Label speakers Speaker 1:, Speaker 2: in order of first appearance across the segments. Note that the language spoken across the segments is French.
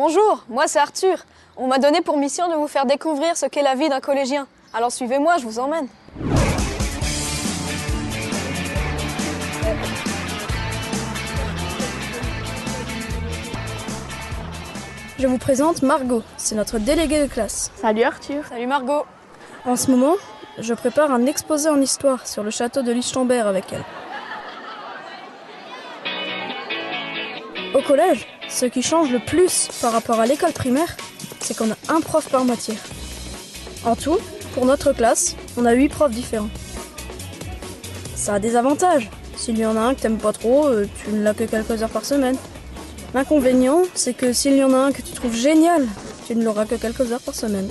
Speaker 1: Bonjour, moi c'est Arthur. On m'a donné pour mission de vous faire découvrir ce qu'est la vie d'un collégien. Alors suivez-moi, je vous emmène.
Speaker 2: Je vous présente Margot, c'est notre déléguée de classe.
Speaker 3: Salut Arthur.
Speaker 1: Salut Margot.
Speaker 2: En ce moment, je prépare un exposé en histoire sur le château de Lichtenberg avec elle. Au collège, ce qui change le plus par rapport à l'école primaire, c'est qu'on a un prof par matière. En tout, pour notre classe, on a 8 profs différents. Ça a des avantages. S'il y en a un que t'aimes pas trop, tu ne l'as que quelques heures par semaine. L'inconvénient, c'est que s'il y en a un que tu trouves génial, tu ne l'auras que quelques heures par semaine.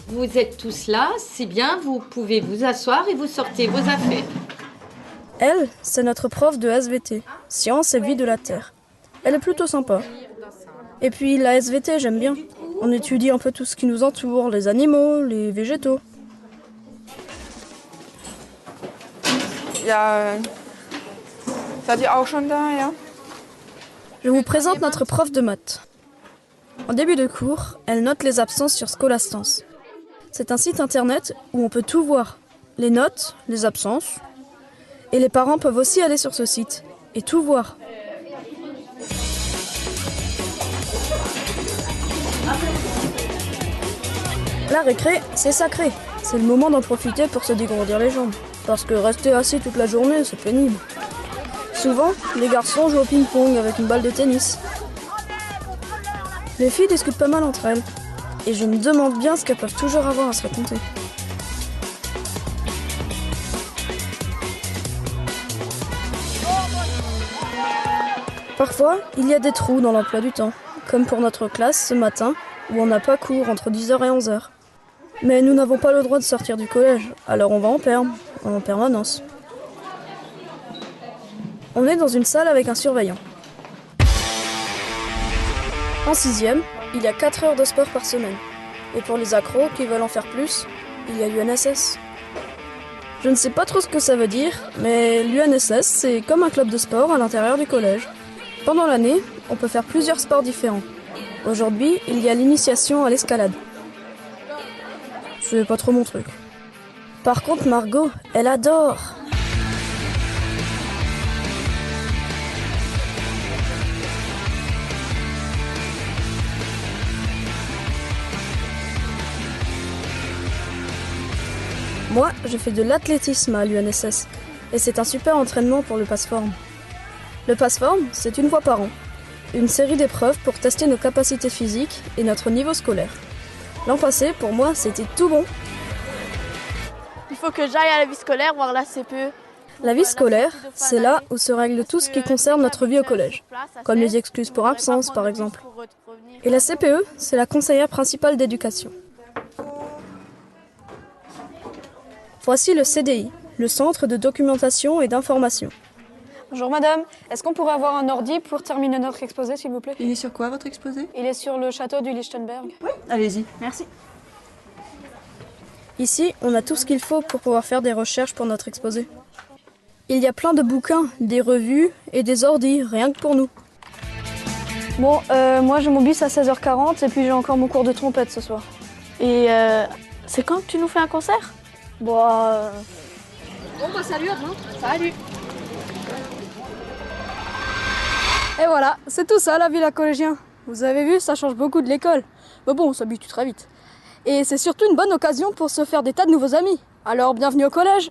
Speaker 4: Vous êtes tous là, c'est bien, vous pouvez vous asseoir et vous sortez vos affaires.
Speaker 2: Elle, c'est notre prof de SVT, Sciences et Vie de la Terre. Elle est plutôt sympa. Et puis la SVT, j'aime bien. On étudie un peu tout ce qui nous entoure, les animaux, les végétaux.
Speaker 5: Ja, seid ihr auch schon da, ja?
Speaker 2: Je vous présente notre prof de maths. En début de cours, elle note les absences sur Scholastance. C'est un site internet où on peut tout voir. Les notes, les absences. Et les parents peuvent aussi aller sur ce site et tout voir. La récré, c'est sacré. C'est le moment d'en profiter pour se dégourdir les jambes. Parce que rester assis toute la journée, c'est pénible. Souvent, les garçons jouent au ping-pong avec une balle de tennis. Les filles discutent pas mal entre elles. Et je me demande bien ce qu'elles peuvent toujours avoir à se raconter. Parfois, il y a des trous dans l'emploi du temps, comme pour notre classe ce matin, où on n'a pas cours entre 10h et 11h. Mais nous n'avons pas le droit de sortir du collège, alors on va en perme, en permanence. On est dans une salle avec un surveillant. En 6e, il y a 4 heures de sport par semaine. Et pour les accros qui veulent en faire plus, il y a l'UNSS. Je ne sais pas trop ce que ça veut dire, mais l'UNSS, c'est comme un club de sport à l'intérieur du collège. Pendant l'année, on peut faire plusieurs sports différents. Aujourd'hui, il y a l'initiation à l'escalade. C'est pas trop mon truc. Par contre, Margot, elle adore. Moi, je fais de l'athlétisme à l'UNSS. Et c'est un super entraînement pour le passe-forme. Le passe-forme, c'est une fois par an. Une série d'épreuves pour tester nos capacités physiques et notre niveau scolaire. L'an passé, pour moi, c'était tout bon.
Speaker 3: Il faut que j'aille à la vie scolaire voir la CPE.
Speaker 2: La vie scolaire, c'est là où se règle tout ce qui concerne notre vie au collège, comme les excuses pour absence, par exemple. Et la CPE, c'est la conseillère principale d'éducation. Voici le CDI, le Centre de documentation et d'information.
Speaker 1: Bonjour madame, est-ce qu'on pourrait avoir un ordi pour terminer notre exposé s'il vous plaît?
Speaker 6: Il est sur quoi votre exposé?
Speaker 1: Il est sur le château du Lichtenberg.
Speaker 6: Oui, allez-y. Merci.
Speaker 2: Ici, on a tout ce qu'il faut pour pouvoir faire des recherches pour notre exposé. Il y a plein de bouquins, des revues et des ordis, rien que pour nous.
Speaker 1: Bon, moi j'ai mon bus à 16h40 et puis j'ai encore mon cours de trompette ce soir.
Speaker 3: Et c'est quand que tu nous fais un concert?
Speaker 1: Bon,
Speaker 3: salut, à demain. Salut.
Speaker 1: Et voilà, c'est tout ça la vie à collégien. Vous avez vu, ça change beaucoup de l'école. Mais bon, on s'habitue très vite. Et c'est surtout une bonne occasion pour se faire des tas de nouveaux amis. Alors bienvenue au collège.